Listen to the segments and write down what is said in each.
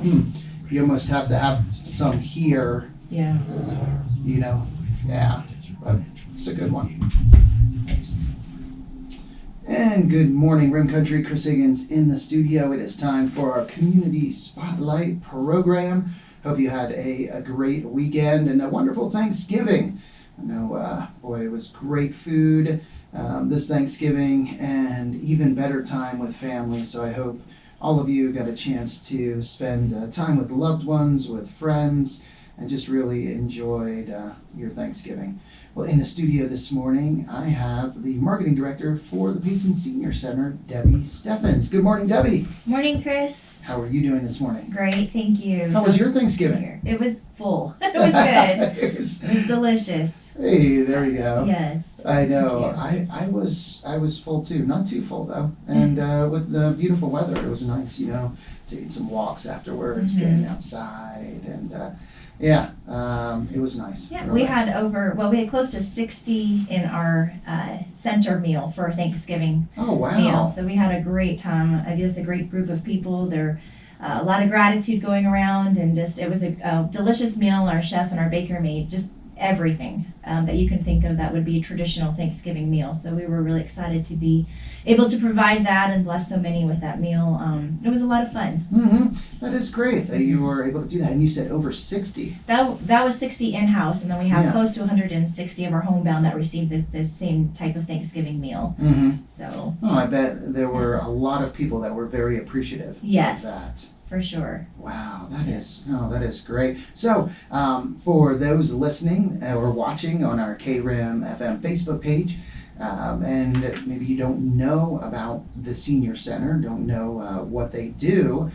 You almost have to have some here. Yeah. You know, yeah, but it's a good one. And good morning, Rim Country. Chris Higgins in the studio. It is time for our Community Spotlight program. Hope you had a great weekend and a wonderful Thanksgiving. I know, boy, it was great food this Thanksgiving and even better time with family. So I hope all of you got a chance to spend time with loved ones, with friends, and just really enjoyed your Thanksgiving. Well, in the studio this morning, I have the marketing director for the Payson Senior Center, Debbie Steffens. Good morning, Debbie. Morning, Chris. How are you doing this morning? Great, thank you. How was your Thanksgiving? It was full. It was good. It was delicious. Hey, there we go. Yes. I know. I was full too. Not too full though. And with the beautiful weather, it was nice. You know, taking some walks afterwards, getting outside, and it was nice. Yeah, we had close to 60 in our center meal for Thanksgiving. Oh wow! Meal. So we had a great time. I guess a great group of people. There, a lot of gratitude going around, and it was a delicious meal. Our chef and our baker made just everything that you can think of that would be a traditional Thanksgiving meal. So we were really excited to be able to provide that and bless so many with that meal. It was a lot of fun. That is great that you were able to do that. And you said over 60. That was 60 in-house, and then we have close to 160 of our homebound that received the same type of Thanksgiving meal. So. Oh, I bet there were a lot of people that were very appreciative of that. For sure. Wow, that is great. So, for those listening or watching on our KRIM FM Facebook page, and maybe you don't know about the Senior Center, don't know what they do,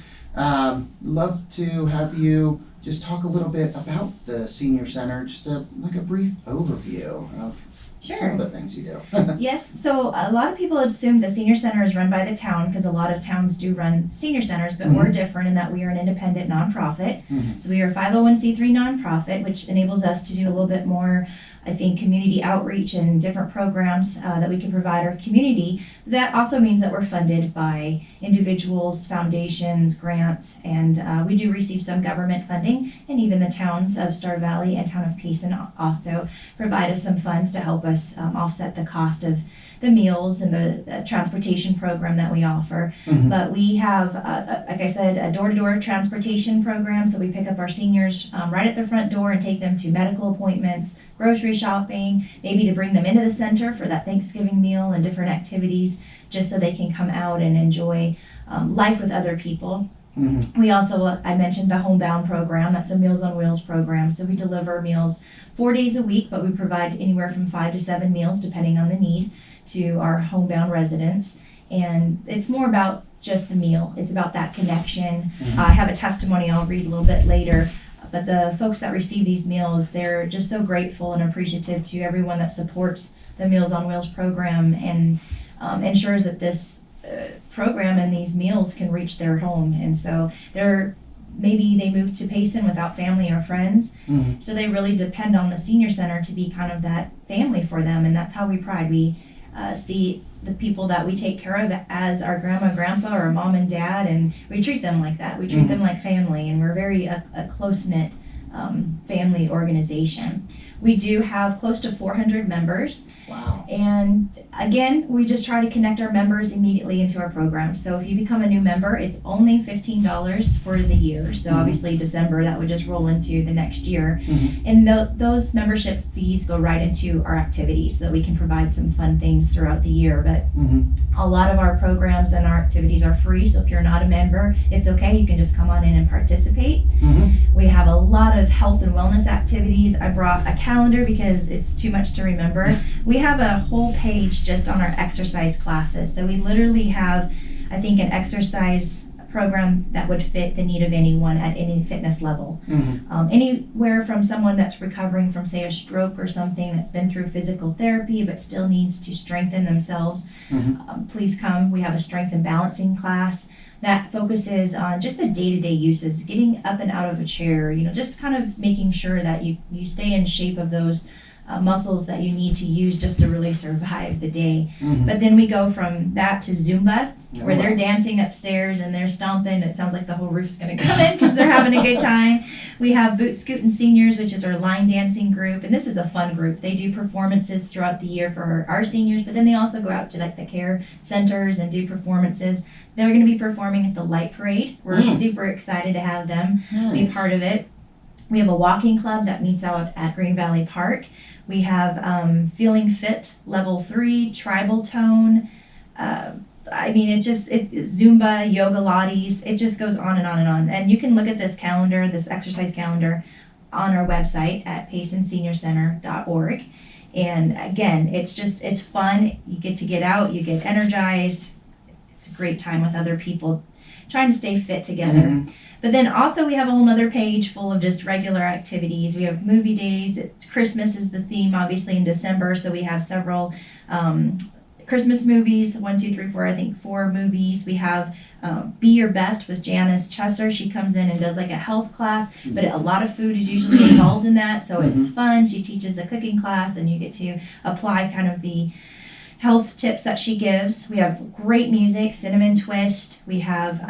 love to have you just talk a little bit about the Senior Center, just like a brief overview of some of the things you do. Yes, so a lot of people assume the Senior Center is run by the town because a lot of towns do run senior centers, but we're different in that we are an independent nonprofit. So we are a 501c3 nonprofit, which enables us to do a little bit more, I think, community outreach and different programs that we can provide our community. That also means that we're funded by individuals, foundations, grants, and we do receive some government funding, and even the towns of Star Valley and town of Payson also provide us some funds to help us offset the cost of the meals and the transportation program that we offer. But we have, like I said, a door-to-door transportation program, so we pick up our seniors right at their front door and take them to medical appointments, grocery shopping, maybe to bring them into the center for that Thanksgiving meal and different activities, just so they can come out and enjoy life with other people. We also, I mentioned the Homebound program. That's a Meals on Wheels program. So we deliver meals 4 days a week, but we provide anywhere from 5 to 7 meals depending on the need to our homebound residents. And it's more about just the meal. It's about that connection. I have a testimony I'll read a little bit later. But the folks that receive these meals, they're just so grateful and appreciative to everyone that supports the Meals on Wheels program and ensures that this program and these meals can reach their home. And so maybe they moved to Payson without family or friends, so they really depend on the Senior Center to be kind of that family for them, and that's how we pride. We see the people that we take care of as our grandma and grandpa or mom and dad, and we treat them like that. We treat them like family, and we're very a close-knit family organization. We do have close to 400 members. Wow. And again, we just try to connect our members immediately into our program. So if you become a new member, it's only $15 for the year. So obviously December, that would just roll into the next year. And those membership fees go right into our activities so that we can provide some fun things throughout the year. But a lot of our programs and our activities are free. So if you're not a member, it's okay. You can just come on in and participate. We have a lot of health and wellness activities. I brought a calendar because it's too much to remember. We have a whole page just on our exercise classes. So we literally have, I think, an exercise program that would fit the need of anyone at any fitness level. Anywhere from someone that's recovering from, say, a stroke or something, that's been through physical therapy but still needs to strengthen themselves. Please come. We have a strength and balancing class that focuses on just the day-to-day uses, getting up and out of a chair, just kind of making sure that you stay in shape of those muscles that you need to use just to really survive the day. Mhm. But then we go from that to Zumba, Oh, where they're wow. dancing upstairs and they're stomping. It sounds like the whole roof's going to come in because they're having a good time. We have Boot Scootin' Seniors, which is our line dancing group, and this is a fun group. They do performances throughout the year for our seniors, but then they also go out to like the care centers and do performances. They're going to be performing at the Light Parade. We're super excited to have them be Nice. part of it. We have a walking club that meets out at Green Valley Park. We have Feeling Fit Level 3, Tribal Tone. It's Zumba, yoga lattes. It just goes on and on and on. And you can look at this calendar, this exercise calendar, on our website at paysonseniorcenter.org. And again, it's fun. You get out, you get energized. It's a great time with other people trying to stay fit together. Mhm. But then also we have a whole nother page full of just regular activities. We have movie days. Christmas is the theme, obviously, in December. So we have several Christmas movies, 1, 2, 3, 4, I think 4 movies. We have Be Your Best with Janice Chesser. She comes in and does like a health class, but a lot of food is usually involved in that. So it's fun. She teaches a cooking class and you get to apply kind of the health tips that she gives. We have great music, Cinnamon Twist. We have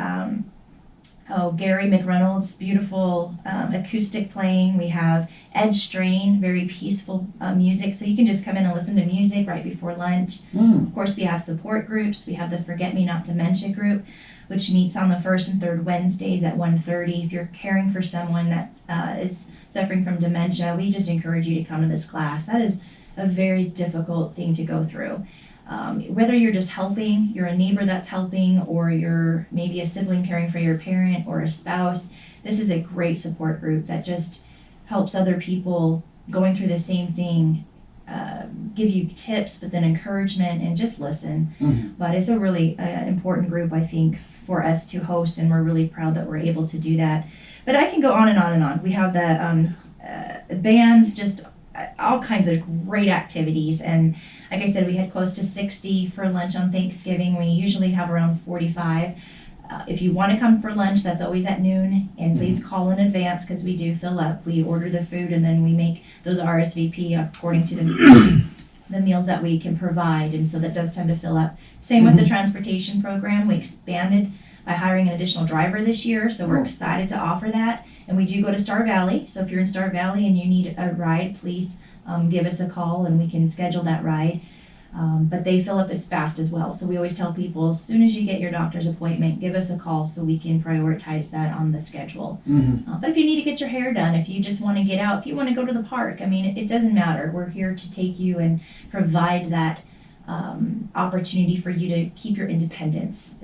Gary McReynolds, beautiful acoustic playing. We have Ed Strain, very peaceful music. So you can just come in and listen to music right before lunch. Of course, we have support groups. We have the Forget Me Not Dementia group, which meets on the first and third Wednesdays at 1:30. If you're caring for someone that is suffering from dementia, we just encourage you to come to this class. That is a very difficult thing to go through. Whether you're just helping, you're a neighbor that's helping, or you're maybe a sibling caring for your parent or a spouse, this is a great support group that just helps other people going through the same thing, give you tips, but then encouragement and just listen. But it's a really important group, I think, for us to host, and we're really proud that we're able to do that. But I can go on and on and on. We have the bands, just all kinds of great activities. And like I said, we had close to 60 for lunch on Thanksgiving. We usually have around 45. If you want to come for lunch, that's always at noon. And please call in advance because we do fill up. We order the food and then we make those RSVP according to the meals that we can provide. And so that does tend to fill up. Same with the transportation program. We expanded by hiring an additional driver this year. So we're excited to offer that. And we do go to Star Valley. So if you're in Star Valley and you need a ride, please give us a call and we can schedule that ride. But they fill up as fast as well. So we always tell people, as soon as you get your doctor's appointment, give us a call so we can prioritize that on the schedule. But if you need to get your hair done, if you just want to get out, if you want to go to the park, I mean, it doesn't matter. We're here to take you and provide that opportunity for you to keep your independence,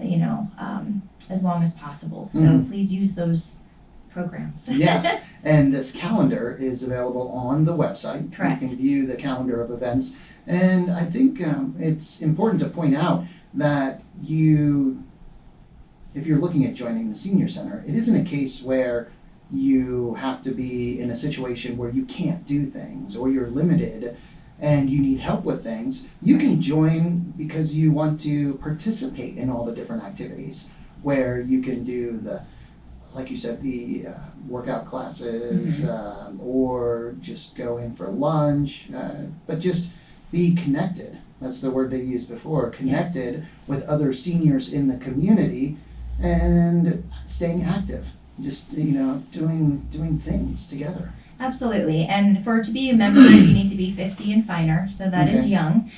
as long as possible. So please use those programs. Yes, and this calendar is available on the website. Correct. You can view the calendar of events. And I think it's important to point out that if you're looking at joining the Senior Center, it isn't a case where you have to be in a situation where you can't do things or you're limited and you need help with things. You can join because you want to participate in all the different activities where you can do like you said, the workout classes, or just go in for lunch, but just be connected. That's the word they used before, connected with other seniors in the community and staying active, just, doing things together. Absolutely. And to be a member, you need to be 50 and finer, so that is young.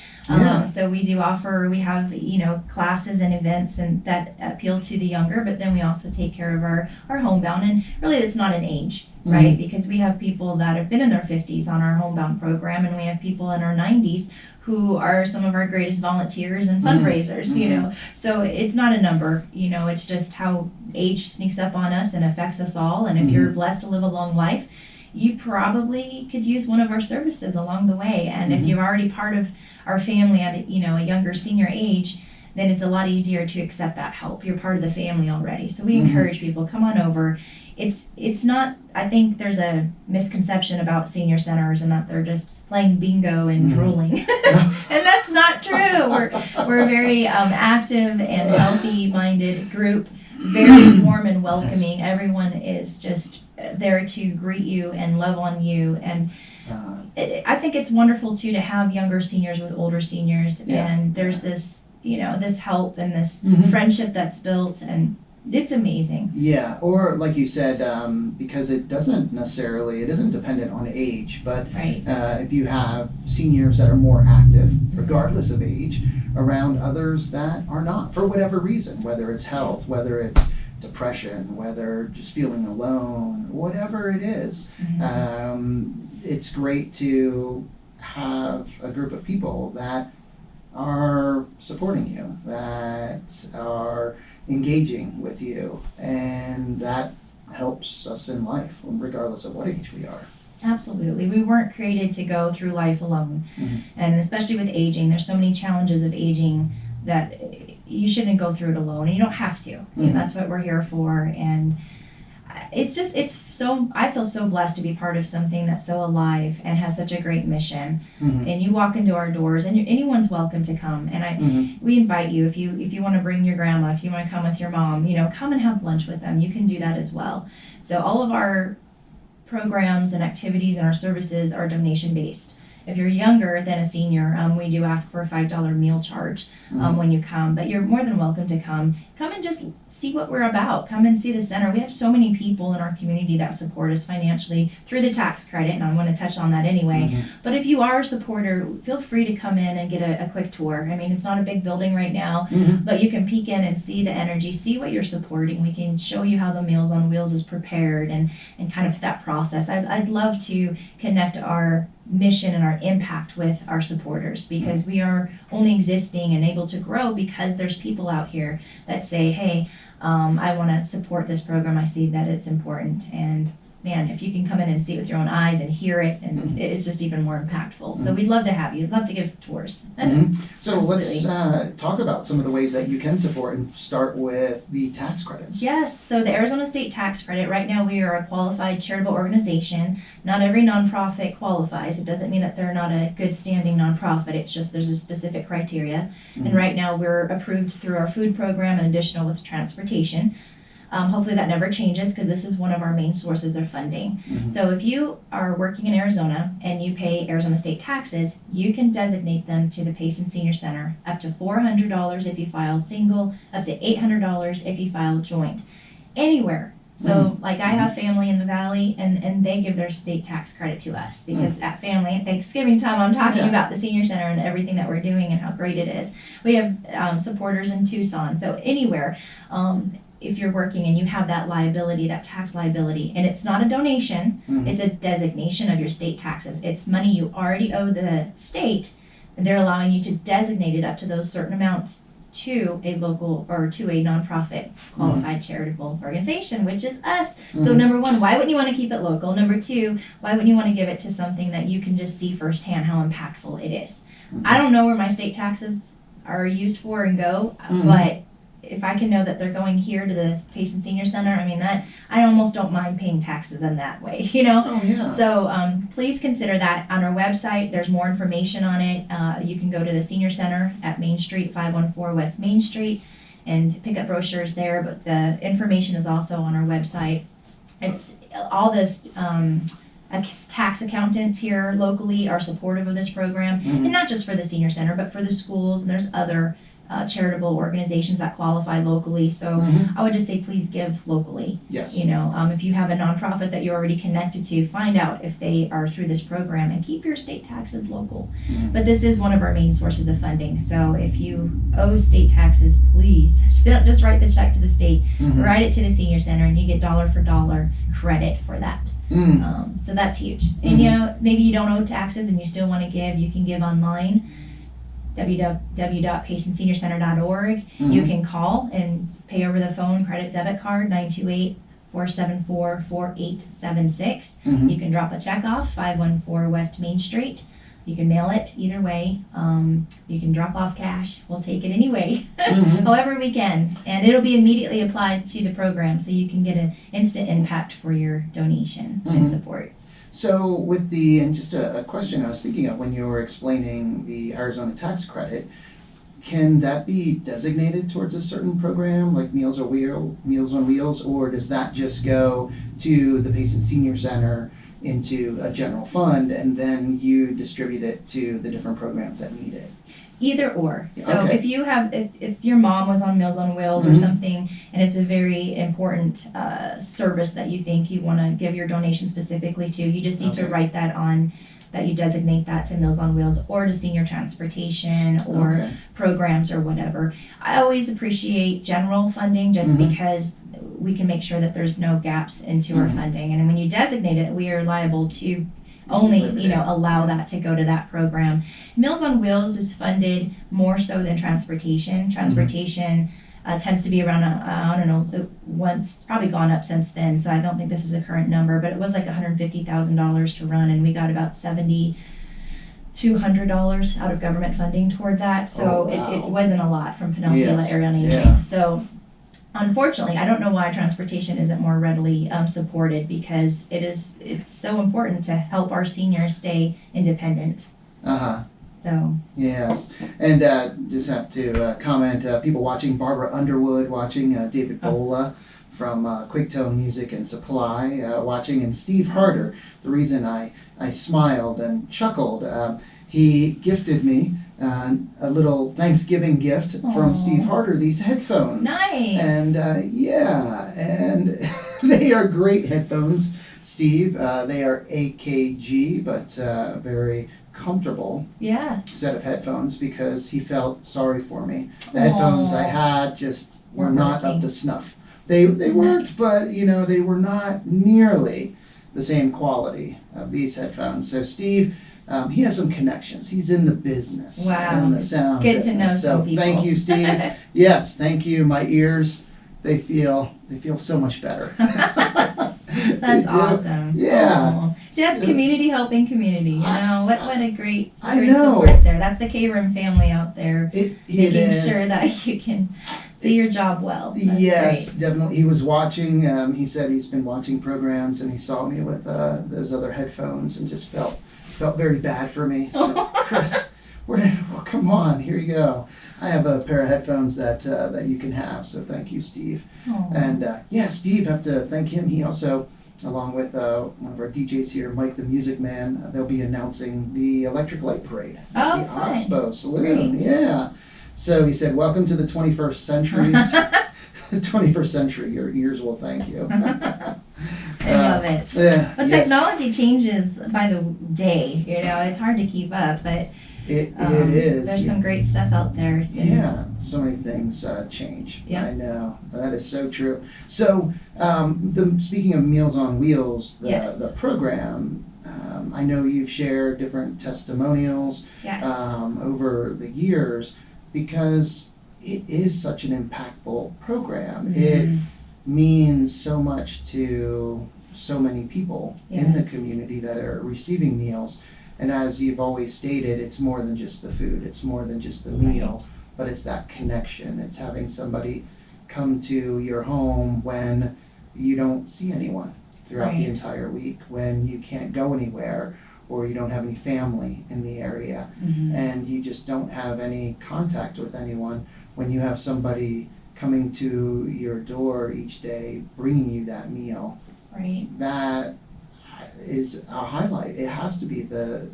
So we do offer, we have, classes and events and that appeal to the younger, but then we also take care of our homebound. And really, it's not an age, right? Because we have people that have been in their 50s on our homebound program, and we have people in our 90s who are some of our greatest volunteers and fundraisers, So it's not a number, it's just how age sneaks up on us and affects us all. And if you're blessed to live a long life, you probably could use one of our services along the way. And if you're already part of our family at a younger senior age, then it's a lot easier to accept that help. You're part of the family already. So we encourage people, come on over. It's not, I think there's a misconception about senior centers and that they're just playing bingo and drooling. And that's not true. We're a very active and healthy-minded group. very warm and welcoming. Everyone is just there to greet you and love on you. And I think it's wonderful too to have younger seniors with older seniors. And there's this, this help and this friendship that's built, and it's amazing. Yeah, or like you said, because it isn't dependent on age, but if you have seniors that are more active, regardless of age, around others that are not, for whatever reason, whether it's health, whether it's depression, whether just feeling alone, whatever it is, it's great to have a group of people that are supporting you, that are engaging with you, and that helps us in life, regardless of what age we are. Absolutely. We weren't created to go through life alone. And especially with aging, there's so many challenges of aging that you shouldn't go through it alone, and you don't have to. That's what we're here for. And I feel so blessed to be part of something that's so alive and has such a great mission. And you walk into our doors, and anyone's welcome to come. And we invite you, if you want to bring your grandma, if you want to come with your mom, come and have lunch with them. You can do that as well. So all of our programs and activities and our services are donation based. If you're younger than a senior, we do ask for a $5 meal charge when you come, but you're more than welcome to come and just see what we're about. Come and see the center. We have so many people in our community that support us financially through the tax credit, and I want to touch on that anyway. But if you are a supporter, feel free to come in and get a quick tour. I mean, it's not a big building right now, but you can peek in and see the energy, see what you're supporting. We can show you how the Meals on Wheels is prepared and kind of that process. I'd love to connect our mission and our impact with our supporters, because we are only existing and able to grow because there's people out here that say, hey, I want to support this program. I see that it's important. And man, if you can come in and see it with your own eyes and hear it, and it's just even more impactful. So we'd love to have you. We'd love to give tours. So let's talk about some of the ways that you can support, and start with the tax credits. Yes, so the Arizona State Tax Credit, right now we are a qualified charitable organization. Not every nonprofit qualifies. It doesn't mean that they're not a good standing nonprofit. It's just there's a specific criteria. And right now we're approved through our food program and additional with transportation. Hopefully that never changes, because this is one of our main sources of funding. So if you are working in Arizona and you pay Arizona state taxes, you can designate them to the Payson Senior Center, up to $400 if you file single, up to $800 if you file joint, anywhere. So like I have family in the Valley, and they give their state tax credit to us, because at family at Thanksgiving time I'm talking about the Senior Center and everything that we're doing and how great it is. We have supporters in Tucson, so anywhere. If you're working and you have that liability, that tax liability, and it's not a donation, it's a designation of your state taxes. It's money you already owe the state, and they're allowing you to designate it up to those certain amounts to a local or to a nonprofit qualified charitable organization, which is us. So number one, why wouldn't you want to keep it local? Number two, why wouldn't you want to give it to something that you can just see firsthand how impactful it is? I don't know where my state taxes are used for and go, but if I can know that they're going here to the Payson Senior Center, I mean, that I almost don't mind paying taxes in that way, So please consider that. On our website, there's more information on it. You can go to the Senior Center at Main Street, 514 West Main Street, and pick up brochures there. But the information is also on our website. It's all this. Tax accountants here locally are supportive of this program, and not just for the Senior Center, but for the schools, and there's other charitable organizations that qualify locally. So I would just say please give locally. Yes. If you have a nonprofit that you're already connected to, find out if they are through this program and keep your state taxes local. But this is one of our main sources of funding. So if you owe state taxes, please don't just write the check to the state, write it to the Senior Center, and you get dollar for dollar credit for that. So that's huge. And maybe you don't owe taxes and you still want to give, you can give online. www.paysonseniorcenter.org. You can call and pay over the phone, credit debit card, 928-474-4876. You can drop a check off, 514 West Main Street. You can mail it either way. You can drop off cash. We'll take it anyway, however we can. And it'll be immediately applied to the program, so you can get an instant impact for your donation and support. So and just a question I was thinking of when you were explaining the Arizona tax credit, can that be designated towards a certain program, like Meals on Wheels, or does that just go to the Payson Senior Center into a general fund, and then you distribute it to the different programs that need it? Either or. So Okay. if your mom was on Meals on Wheels or something, and it's a very important service that you think you want to give your donation specifically to, you just need to Okay. write that on, that you designate that to Meals on Wheels or to senior transportation or Okay. programs or whatever. I always appreciate general funding just because we can make sure that there's no gaps into our funding. And when you designate it, we are liable to only, allow that to go to that program. Meals on Wheels is funded more so than transportation. Transportation tends to be around, I don't know, once, probably gone up since then, so I don't think this is a current number, but it was like $150,000 to run, and we got about $7,200 out of government funding toward that, so it wasn't a lot from Pinocchio area on anything. Yeah. So unfortunately, I don't know why transportation isn't more readily supported, because it's so important to help our seniors stay independent. So Yes, and just have to comment, people watching, Barbara Underwood watching, David Bola from Quicktone Music and Supply watching, and Steve Harder. The reason I smiled and chuckled, he gifted me a little Thanksgiving gift from Steve Harder, these headphones. nice. And and they are great headphones, Steve. They are AKG, but very comfortable set of headphones, because he felt sorry for me. The headphones I had just were Weren't not working. up to snuff. They worked, but they were not nearly the same quality of these headphones. So Steve, he has some connections. He's in the business. Wow. In the sound Good business. to know So some people. thank you, Steve. Yes, thank you. My ears, they feel so much better. That's They do. awesome. Yeah. Aw. See, that's So- community helping community. What a great I know. support there. That's the KRIM family out there, It making is. sure that you can do your job well. That's Yes, definitely. He was watching. He said he's been watching programs, and he saw me with those other headphones, and just felt very bad for me. So, Chris, come on, here you go. I have a pair of headphones that you can have. So thank you, Steve. Great. Aw. And Steve, have to thank him. He also, along with one of our DJs here, Mike the Music Man, they'll be announcing the Electric Light Parade at the fun. Oxbow Saloon. Great. Yeah. So he said, "Welcome to the 21st century." The 21st century. Your ears will thank you. I love it. Yeah. But yes. technology changes by the day. It's hard to keep up, but It is. there's some great stuff out there. Yeah, so many things change. Yeah. I know. That is so true. So, speaking of Meals on Wheels, Yes. the program, I know you've shared different testimonials Yes. over the years, because it is such an impactful program. Mm-hmm. It means so much to so many people in the Yes. community that are receiving meals. And as you've always stated, it's more than just the food, it's more than just the meal, but it's that connection. It's having somebody come to your home when you don't see anyone throughout the Right. entire week, when you can't go anywhere, or you don't have any family in the area, Mhm. and you just don't have any contact with anyone. When you have somebody coming to your door each day, bringing you that meal, Right. that is a highlight. It has to be the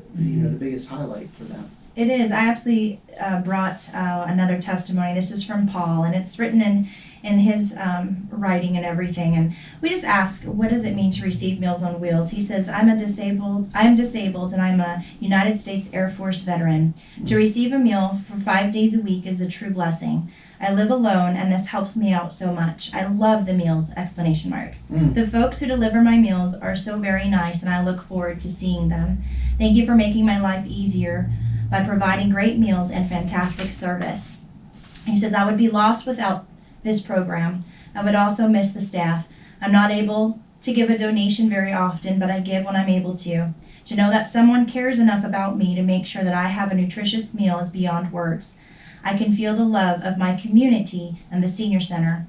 biggest highlight for them. It is. I actually brought another testimony. This is from Paul, and it's written in his writing and everything. And we just ask, what does it mean to receive Meals on Wheels? He says, I am disabled, and I'm a United States Air Force veteran. To receive a meal for 5 days a week is a true blessing. I live alone, and this helps me out so much. I love the meals! ! The folks who deliver my meals are so very nice, and I look forward to seeing them. Thank you for making my life easier by providing great meals and fantastic service. He says, I would be lost without this program. I would also miss the staff. I'm not able to give a donation very often, but I give when I'm able to. To know that someone cares enough about me to make sure that I have a nutritious meal is beyond words. I can feel the love of my community and the Senior Center.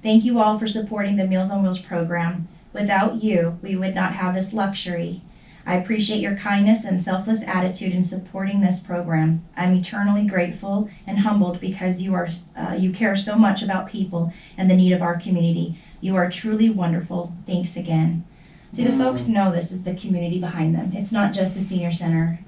Thank you all for supporting the Meals on Wheels program. Without you, we would not have this luxury. I appreciate your kindness and selfless attitude in supporting this program. I'm eternally grateful and humbled because you care so much about people and the need of our community. You are truly wonderful. Thanks again. See, the folks know this is the community behind them. It's not just the senior center.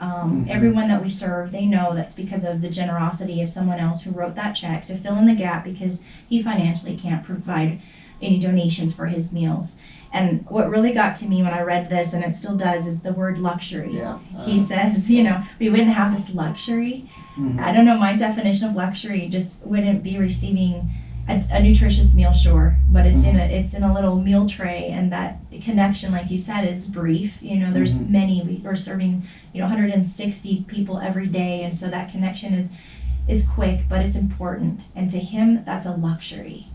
Everyone that we serve, they know that's because of the generosity of someone else who wrote that check to fill in the gap because he financially can't provide any donations for his meals. And what really got to me when I read this, and it still does, is the word luxury. Yeah. He says, we wouldn't have this luxury. I don't know, my definition of luxury just wouldn't be receiving a nutritious meal, sure, but it's in a little meal tray, and that connection, like you said, is brief. There's many. We're serving 160 people every day, and so that connection is quick, but it's important. And to him, that's a luxury.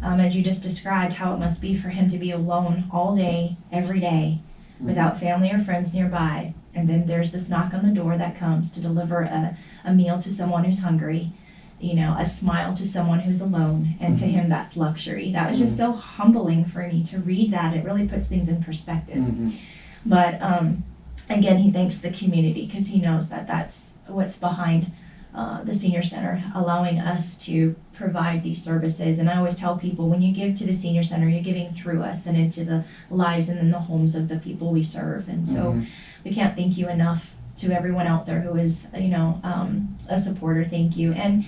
As you just described, how it must be for him to be alone all day, every day, without family or friends nearby. And then there's this knock on the door that comes to deliver a meal to someone who's hungry. A smile to someone who's alone, and to him that's luxury. That was just so humbling for me to read that. It really puts things in perspective. But again, he thanks the community because he knows that that's what's behind the senior center, allowing us to provide these services. And I always tell people, when you give to the senior center, you're giving through us and into the lives and in the homes of the people we serve. And so we can't thank you enough to everyone out there who is, a supporter. Thank you. And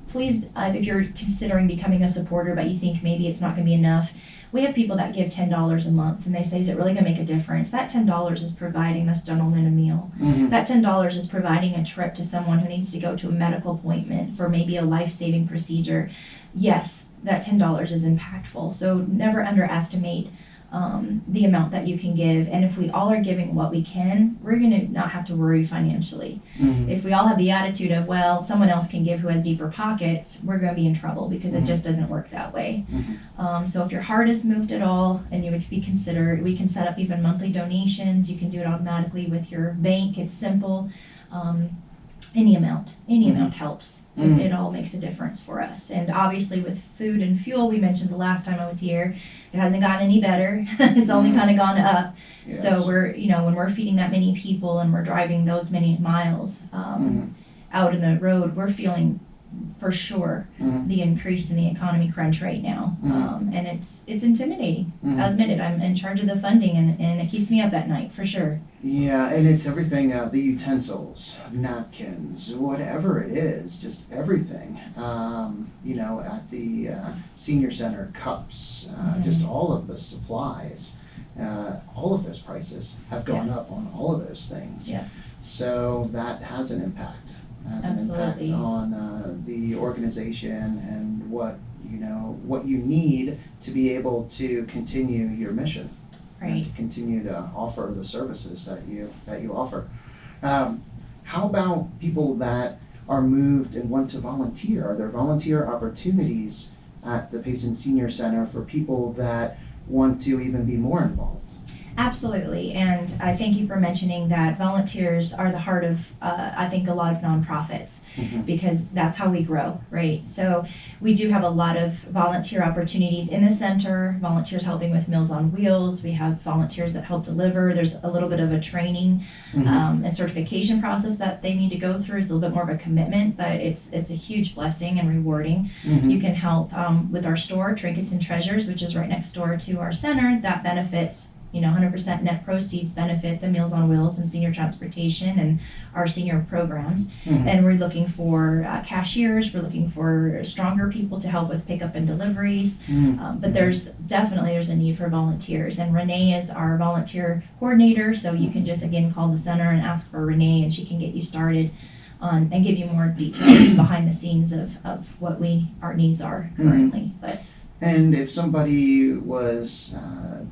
please, if you're considering becoming a supporter, but you think maybe it's not going to be enough, we have people that give $10 a month, and they say, is it really going to make a difference? That $10 is providing this gentleman a meal. That $10 is providing a trip to someone who needs to go to a medical appointment for maybe a life-saving procedure. Yes, that $10 is impactful. So never underestimate the amount that you can give. And if we all are giving what we can, we're going to not have to worry financially. If we all have the attitude of, well, someone else can give who has deeper pockets, we're going to be in trouble because it just doesn't work that way. So if your heart is moved at all and you would be considered, we can set up even monthly donations. You can do it automatically with your bank. It's simple. Any amount helps. It all makes a difference for us. And obviously with food and fuel, we mentioned the last time I was here, it hasn't gotten any better. It's only kind of gone up. Yes. So we're, when we're feeding that many people and we're driving those many miles out in the road, we're feeling for sure the increase in the economy crunch right now. And it's intimidating. I'll admit it. I'm in charge of the funding, and it keeps me up at night for sure. Yeah, and it's everything, the utensils, napkins, whatever it is, just everything. At the senior center, cups, just all of the supplies, all of those prices have gone up on all of those things. Yeah. So that has an impact. Absolutely. An impact on the organization and what you need to be able to continue your mission. Right. To continue to offer the services that you offer. How about people that are moved and want to volunteer? Are there volunteer opportunities at the Payson Senior Center for people that want to even be more involved? Absolutely, and I thank you for mentioning that volunteers are the heart of, I think, a lot of nonprofits, because that's how we grow, right? So we do have a lot of volunteer opportunities in the center, volunteers helping with Meals on Wheels. We have volunteers that help deliver. There's a little bit of a training and certification process that they need to go through. It's a little bit more of a commitment, but it's a huge blessing and rewarding. You can help with our store, Trinkets and Treasures, which is right next door to our center. That benefits 100% net proceeds benefit the Meals on Wheels and senior transportation and our senior programs. And we're looking for cashiers, we're looking for stronger people to help with pickup and deliveries. But there's a need for volunteers. And Renee is our volunteer coordinator, so you can just, again, call the center and ask for Renee, and she can get you started on and give you more details behind the scenes of what our needs are currently. And if somebody was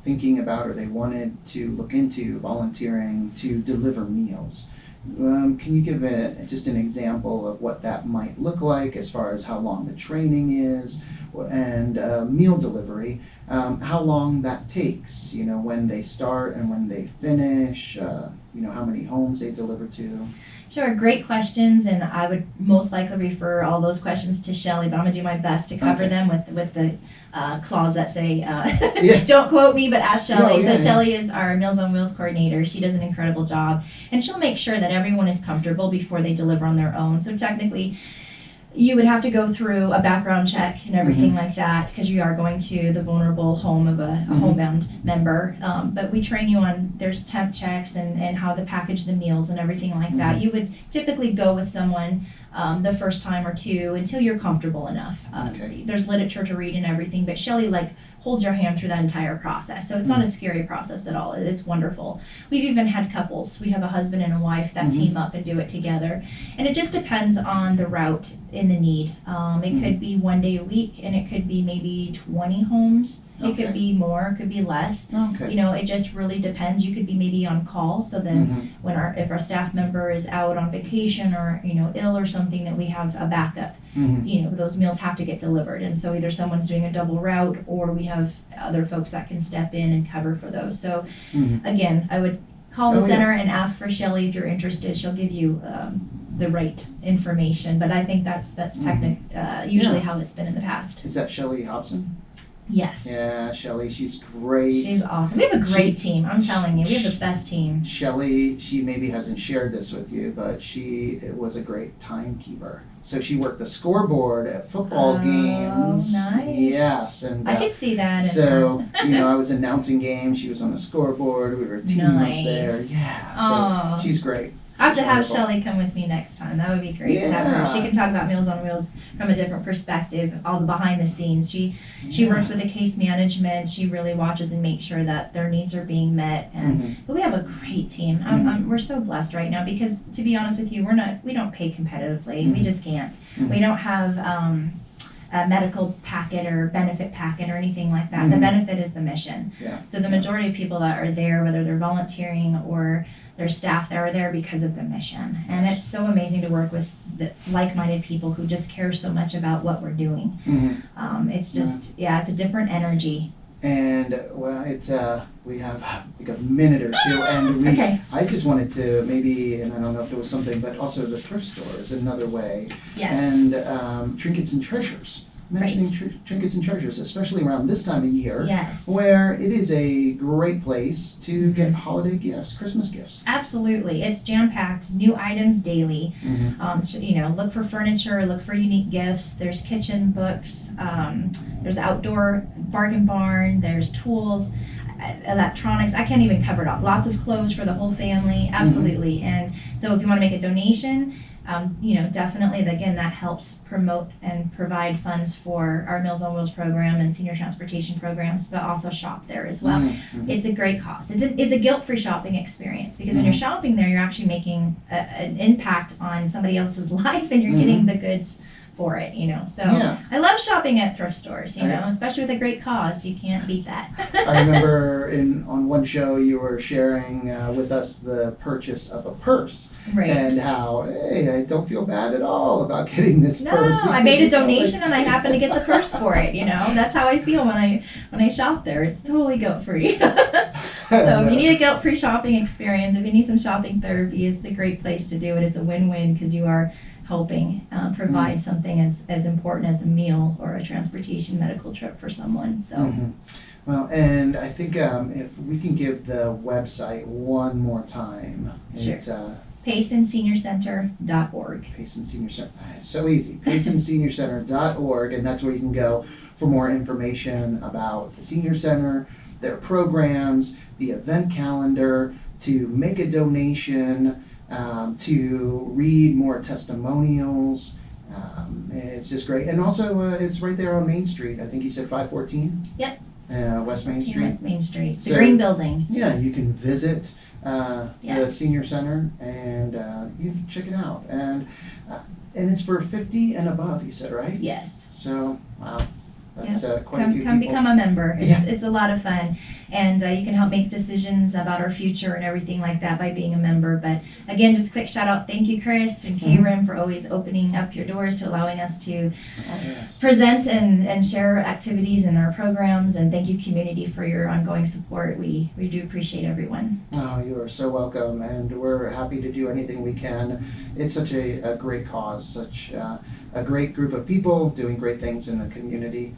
thinking about, or they wanted to look into volunteering to deliver meals, can you give just an example of what that might look like as far as how long the training is, and meal delivery, how long that takes, when they start and when they finish, how many homes they deliver to? Sure, great questions, and I would most likely refer all those questions to Shelley, but I'm gonna do my best to cover them with the clause that say, don't quote me, but ask Shelley. So Shelley is our Meals on Wheels coordinator. She does an incredible job, and she'll make sure that everyone is comfortable before they deliver on their own. So technically, you would have to go through a background check and everything like that, because you are going to the vulnerable home of a homebound member. But we train you on, there's temp checks and how to package the meals and everything like that. You would typically go with someone the first time or two until you're comfortable enough. There's literature to read and everything, but Shelley holds your hand through that entire process. So it's not a scary process at all. It's wonderful. We've even had couples. We have a husband and a wife that team up and do it together. And it just depends on the route and the need. It could be 1 day a week, and it could be maybe 20 homes. It could be more, it could be less. You know, it just really depends. You could be maybe on call, so then if our staff member is out on vacation or, you know, ill or something, that we have a backup. You know, those meals have to get delivered, and so either someone's doing a double route, or we have other folks that can step in and cover for those. So again, I would call the center and ask for Shelley if you're interested. She'll give you the right information, but I think that's usually how it's been in the past. Is that Shelley Hobson? Yes. Yeah, Shelley, she's great. She's awesome. We have a great team. I'm telling you, we have the best team. Shelley, she maybe hasn't shared this with you, but she was a great timekeeper. So she worked the scoreboard at football games. Nice. Yes, and I could see that. So you know, I was announcing games. She was on the scoreboard. We were a team up there. Yeah. So she's great. I have to have Shelley come with me next time. That would be great to have her. She can talk about Meals on Wheels from a different perspective, all the behind the scenes. She works with the case management. She really watches and makes sure that their needs are being met. And but we have a great team. We're so blessed right now, because to be honest with you, we don't pay competitively. We just can't. We don't have a medical packet or benefit packet or anything like that. The benefit is the mission. So the majority of people that are there, whether they're volunteering or their staff, that are there because of the mission. And it's so amazing to work with the like-minded people who just care so much about what we're doing. It's just, it's a different energy. And well, it's we have like a minute or two, and I just wanted to maybe, and I don't know if there was something, but also the thrift store is another way. Yes. And trinkets and treasures. Mentioning trinkets and treasures, especially around this time of year, where it is a great place to get holiday gifts, Christmas gifts. Absolutely, it's jam-packed, new items daily. You know, look for furniture, look for unique gifts. There's kitchen books, there's outdoor bargain barn, there's tools, electronics. I can't even cover it all. Lots of clothes for the whole family, absolutely. And so if you want to make a donation, you know, definitely, again, that helps promote and provide funds for our Meals on Wheels program and senior transportation programs, but also shop there as well. It's a great cause. It's a guilt-free shopping experience, because when you're shopping there, you're actually making an impact on somebody else's life, and you're getting the goods for it, you know. So I love shopping at thrift stores, you know, especially with a great cause. You can't beat that. I remember on one show you were sharing with us the purchase of a purse, and how, hey, I don't feel bad at all about getting this purse. No, I made a donation and I happened to get the purse for it, you know. That's how I feel when I shop there. It's totally guilt-free. So if you need a guilt-free shopping experience, if you need some shopping therapy, it's a great place to do it. It's a win-win, because you are helping provide something as important as a meal or a transportation medical trip for someone. So well, and I think if we can give the website one more time. It's PaysonSeniorCenter.org. Payson Senior Center. It's so easy. PaysonSeniorCenter.org, and that's where you can go for more information about the Senior Center, their programs, the event calendar, to make a donation, to read more testimonials. It's just great. And also, it's right there on Main Street. I think you said 514? Yep. West Main Street? West Main Street. The green building. Yeah, you can visit the Senior Center, and you can check it out. And it's for 50 and above, you said, right? Yes. So, wow. That's quite a few Come people. become a member. Yeah. It's a lot of fun. And you can help make decisions about our future and everything like that by being a member. But again, just quick shout out. Thank you, Chris and KRIM, for always opening up your doors to allowing us to present and share activities in our programs. And thank you, community, for your ongoing support. We do appreciate everyone. Oh, you are so welcome, and we're happy to do anything we can. It's such a great cause, such a great group of people doing great things in the community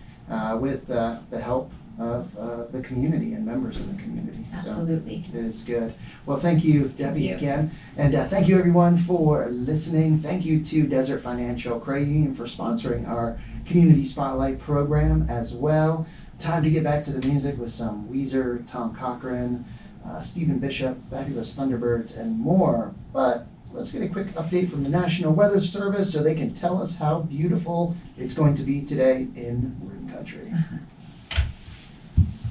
with the help of the community and members of the community. Absolutely. So it's good. Well, thank you, Debbie, Thank you. again. And thank you, everyone, for listening. Thank you to Desert Financial Credit Union for sponsoring our Community Spotlight program as well. Time to get back to the music with some Weezer, Tom Cochran, Stephen Bishop, Fabulous Thunderbirds, and more. But let's get a quick update from the National Weather Service so they can tell us how beautiful it's going to be today in Rim Country.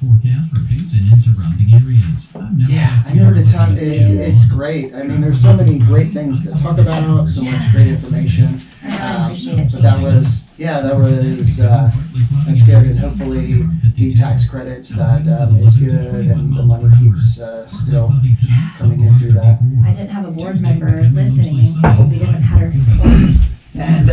Forecast for Payson and surrounding areas. Yeah, I know the time, it's great. I mean, there's so many great things to talk about, so much great information. I appreciate it. But that was that's good, and hopefully the tax credits that is good, and the money keeps still coming in through that. I didn't have a board member listening, so we didn't have her. And